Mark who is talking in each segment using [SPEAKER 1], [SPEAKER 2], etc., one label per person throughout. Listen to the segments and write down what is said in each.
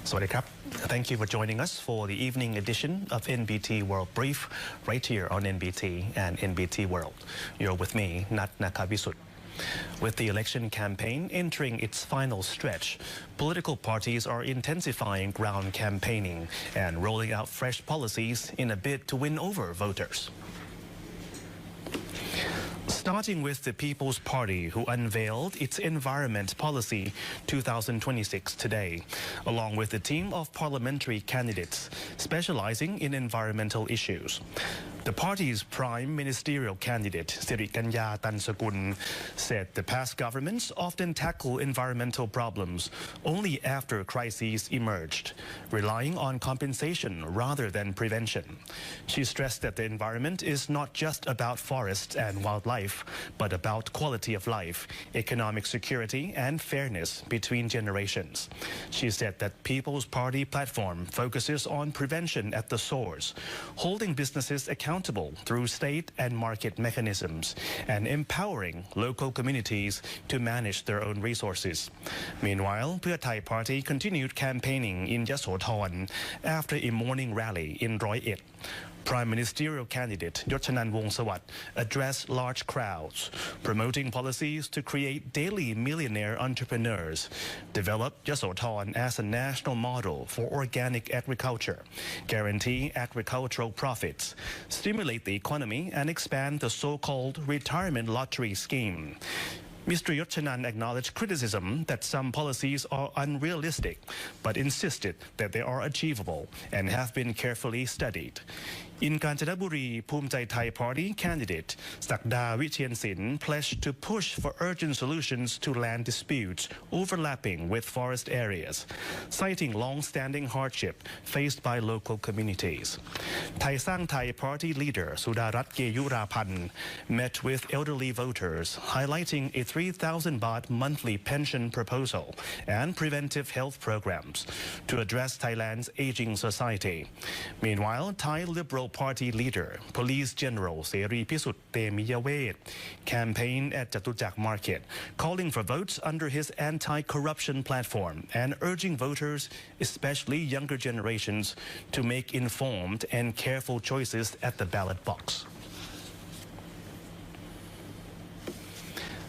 [SPEAKER 1] Sawadee-krap. Thank you for joining us for the evening edition of NBT World Brief right here on NBT and NBT World. You're with me, Nat Nakabisut. With the election campaign entering its final stretch, political parties are intensifying ground campaigning and rolling out fresh policies in a bid to win over voters. Starting with the People's Party, who unveiled its Environment Policy 2026 today, along with a team of parliamentary candidates specializing in environmental issues. The party's prime ministerial candidate, Sirikanya Tansakun, said the past governments often tackle environmental problems only after crises emerged, relying on compensation rather than prevention. She stressed that the environment is not just about forests and wildlife, but about quality of life, economic security, and fairness between generations. She said that People's Party platform focuses on prevention at the source, holding businesses accountable through state and market mechanisms, and empowering local communities to manage their own resources. Meanwhile, Pheu Thai Party continued campaigning in Yasothon after a morning rally in Roi Et. Prime Ministerial candidate Yochanan Wongsawat addressed large crowds, promoting policies to create daily millionaire entrepreneurs, develop Yasothon as a national model for organic agriculture, guarantee agricultural profits, stimulate the economy, and expand the so-called retirement lottery scheme. Mr. Yochanan acknowledged criticism that some policies are unrealistic, but insisted that they are achievable and have been carefully studied. In Kanchanaburi, Phum Chai Thai Party candidate Sakda Wichiensin pledged to push for urgent solutions to land disputes overlapping with forest areas, citing long-standing hardship faced by local communities. Thai Sang Thai Party leader Sudarat Geyurapan met with elderly voters, highlighting a 3,000 baht monthly pension proposal and preventive health programs to address Thailand's aging society. Meanwhile, Thai Liberal Party leader, Police General Seri Pisut Temiyawet, campaigned at Jatujak Market, calling for votes under his anti-corruption platform and urging voters, especially younger generations, to make informed and careful choices at the ballot box.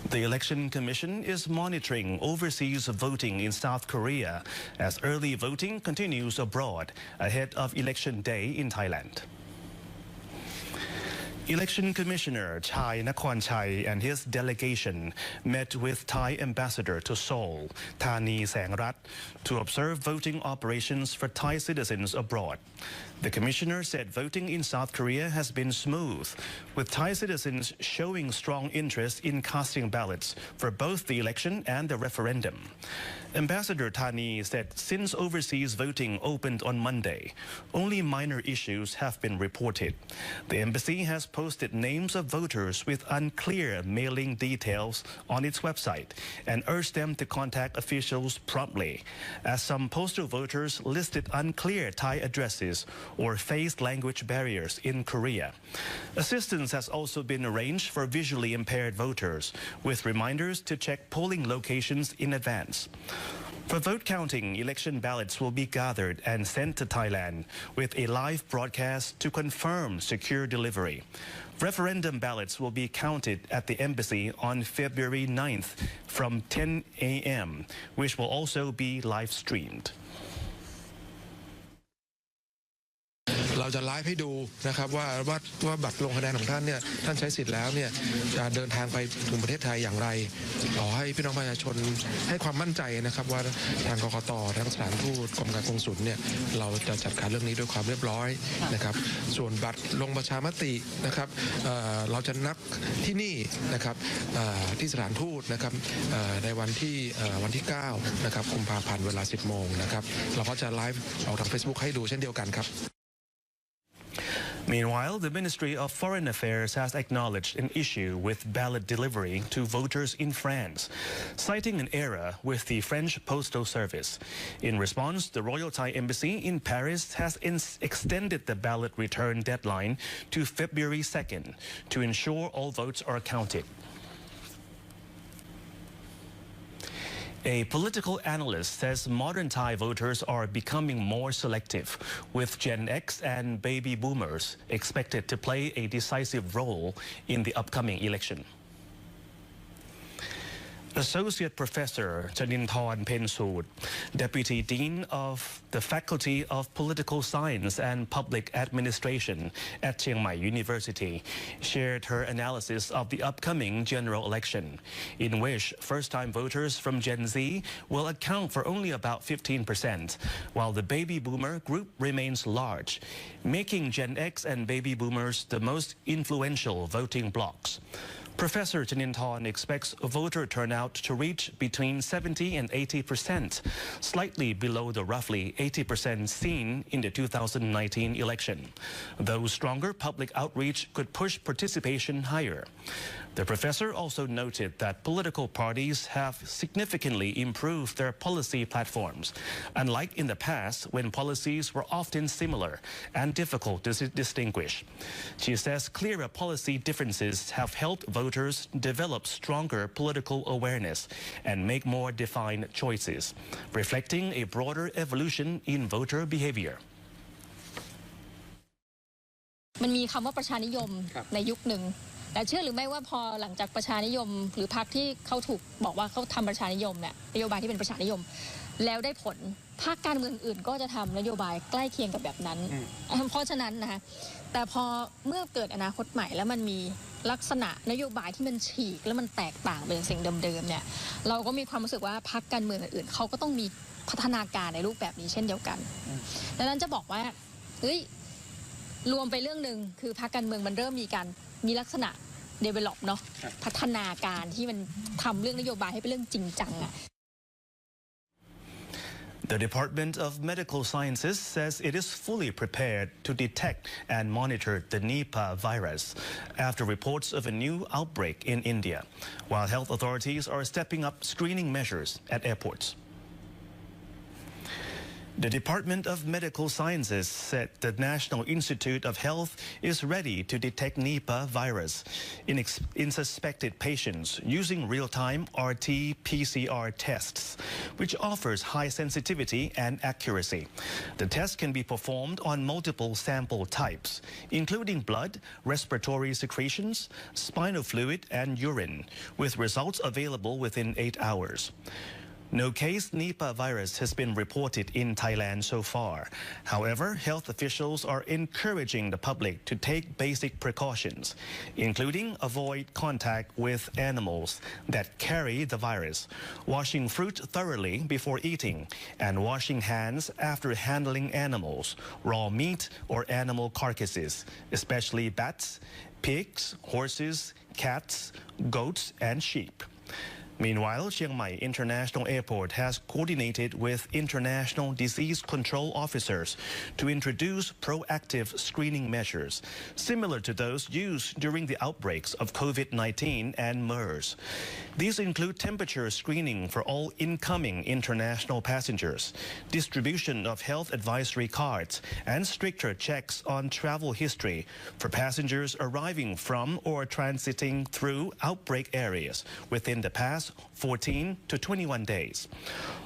[SPEAKER 1] The Election Commission is monitoring overseas voting in South Korea as early voting continues abroad ahead of Election Day in Thailand. Election Commissioner Chai Nakornchai and his delegation met with Thai ambassador to Seoul, Thani Sangrat, to observe voting operations for Thai citizens abroad. The commissioner said voting in South Korea has been smooth, with Thai citizens showing strong interest in casting ballots for both the election and the referendum. Ambassador Thani said since overseas voting opened on Monday, only minor issues have been reported. The embassy has posted names of voters with unclear mailing details on its website and urged them to contact officials promptly, as some postal voters listed unclear Thai addresses or faced language barriers in Korea. Assistance has also been arranged for visually impaired voters, with reminders to check polling locations in advance. For vote counting, election ballots will be gathered and sent to Thailand with a live broadcast to confirm secure delivery. Referendum ballots will be counted at the embassy on February 9th from 10 a.m., which will also be live streamed.
[SPEAKER 2] เราจะไลฟ์ให้ดูนะครับว่าบัตรลงคะแนนของท่านเนี่ยท่านใช้สิทธิ์แล้วเนี่ยจะเดินทางไปถึงประเทศไทยอย่างไรขอให้พี่น้องประชาชนให้ความมั่นใจนะครับว่าทางกกต.ทั้งสถานทูตกรมการกงสุลเนี่ยเราจะจัดการเรื่องนี้ด้วยความเรียบร้อยนะครับส่วนบัตรลงประชามตินะครับเราจะนับที่นี่นะครับที่สถานทูตนะครับในวันที่9นะครับกุมภาพันธ์เวลา 10 โมงนะครับเราก็จะไลฟ์ออกทาง Facebook ให้ดูเช่นเดียวกันครับ
[SPEAKER 1] Meanwhile, the Ministry of Foreign Affairs has acknowledged an issue with ballot delivery to voters in France, citing an error with the French Postal Service. In response, the Royal Thai Embassy in Paris has extended the ballot return deadline to February 2nd to ensure all votes are counted. A political analyst says modern Thai voters are becoming more selective, with Gen X and baby boomers expected to play a decisive role in the upcoming election. Associate Professor Chaninthawn Pensood, Deputy Dean of the Faculty of Political Science and Public Administration at Chiang Mai University, shared her analysis of the upcoming general election, in which first-time voters from Gen Z will account for only about 15%, while the baby boomer group remains large, making Gen X and baby boomers the most influential voting blocs. Professor Chaninthawn expects voter turnout to reach between 70 and 80%, slightly below the roughly 80% seen in the 2019 election, though stronger public outreach could push participation higher. The professor also noted that political parties have significantly improved their policy platforms, unlike in the past when policies were often similar and difficult to distinguish. She says clearer policy differences have helped voters develop stronger political awareness and make more defined choices, reflecting a broader evolution in voter behavior.
[SPEAKER 3] มันมีคำว่าประชานิยมในยุคหนึ่งแต่เชื่อหรือไม่ว่าพอหลังจากประชานิยมหรือพรรคที่เขาถูกบอกว่าเขาทำประชานิยมเนี่ยนโยบายที่เป็นประชานิยมแล้วได้ผลพรรคการเมืองอื่นก็จะทำนโยบายใกล้เคียงกับแบบนั้นเพราะฉะนั้นนะคะแต่พอเมื่อเกิดอนาคตใหม่แล้วมันมีลักษณะนโยบายที่มันฉีกแล้วมันแตกต่างเป็นสิ่งเดิมๆเนี่ยเราก็มีความรู้สึกว่าพรรคการเมืองอื่นเขาก็ต้องมีพัฒนาการในรูปแบบนี้เช่นเดียวกันดังนั้นจะบอกว่าเฮ้ยรวมไปเรื่องหนึ่งคือพรรคการเมืองมันเริ่มมีลักษณะ develop เนาะพัฒนาการที่มันทำเรื่องนโยบายให้เป็นเรื่องจริงจังอะ
[SPEAKER 1] The Department of Medical Sciences says it is fully prepared to detect and monitor the NIPAH virus after reports of a new outbreak in India, while health authorities are stepping up screening measures at airports. The Department of Medical Sciences said the National Institute of Health is ready to detect NIPAH virus in suspected patients using real-time RT-PCR tests, which offers high sensitivity and accuracy. The test can be performed on multiple sample types, including blood, respiratory secretions, spinal fluid, and urine, with results available within 8 hours. No case NIPAH virus has been reported in Thailand so far. However, health officials are encouraging the public to take basic precautions, including avoid contact with animals that carry the virus, washing fruit thoroughly before eating, and washing hands after handling animals, raw meat or animal carcasses, especially bats, pigs, horses, cats, goats, and sheep. Meanwhile, Chiang Mai International Airport has coordinated with international disease control officers to introduce proactive screening measures, similar to those used during the outbreaks of COVID-19 and MERS. These include temperature screening for all incoming international passengers, distribution of health advisory cards, and stricter checks on travel history for passengers arriving from or transiting through outbreak areas within the past 14 to 21 days.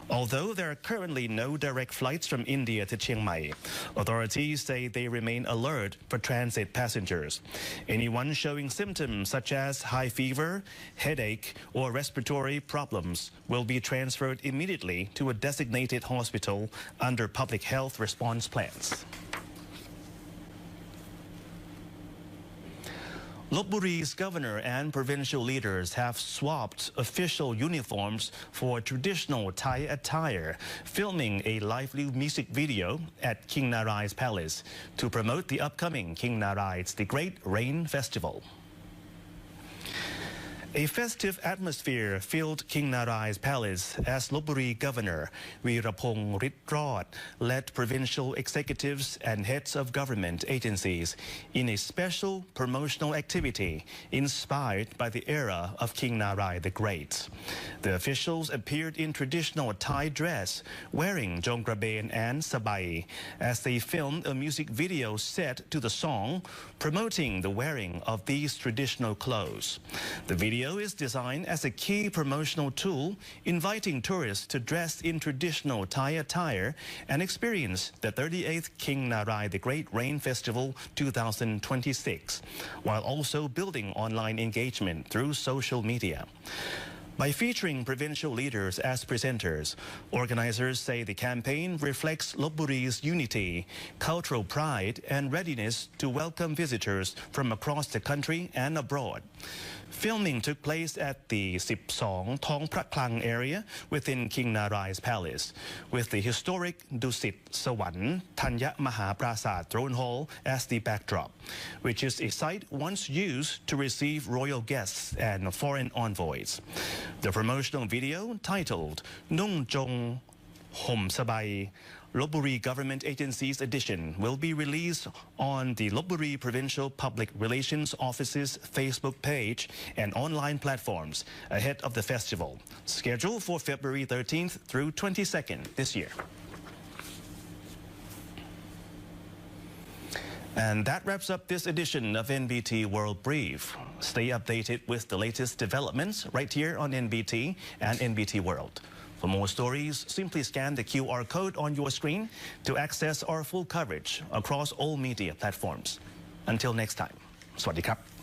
[SPEAKER 1] Although there are currently no direct flights from India to Chiang Mai, authorities say they remain alert for transit passengers. Anyone showing symptoms such as high fever, headache, or respiratory problems will be transferred immediately to a designated hospital under public health response plans. LOPBURI's governor and provincial leaders have swapped official uniforms for traditional Thai attire, filming a lively music video at King Narai's palace to promote the upcoming King Narai's The Great Rain Festival. A festive atmosphere filled King Narai's palace as LOPBURI Governor Weerapong Ritrod led provincial executives and heads of government agencies in a special promotional activity inspired by the era of King Narai the Great. The officials appeared in traditional Thai dress, wearing jonggraben and sabai, as they filmed a music video set to the song promoting the wearing of these traditional clothes. The video video is designed as a key promotional tool, inviting tourists to dress in traditional Thai attire and experience the 38th King Narai the Great Rain Festival 2026, while also building online engagement through social media. By featuring provincial leaders as presenters, organizers say the campaign reflects LOPBURI's unity, cultural pride, and readiness to welcome visitors from across the country and abroad. Filming took place at the 12 Thong Phra Klang area within King Narai's palace, with the historic Dusit Sawan Thanya Mahaprasad throne hall as the backdrop, which is a site once used to receive royal guests and foreign envoys. The promotional video, titled Nung Jong Hom Sabai, LOPBURI Government Agencies Edition, will be released on the LOPBURI Provincial Public Relations Office's Facebook page and online platforms ahead of the festival, scheduled for February 13th through 22nd this year. And that wraps up this edition of NBT World Brief. Stay updated with the latest developments right here on NBT and NBT World. For more stories, simply scan the QR code on your screen to access our full coverage across all media platforms. Until next time, สวัสดีครับ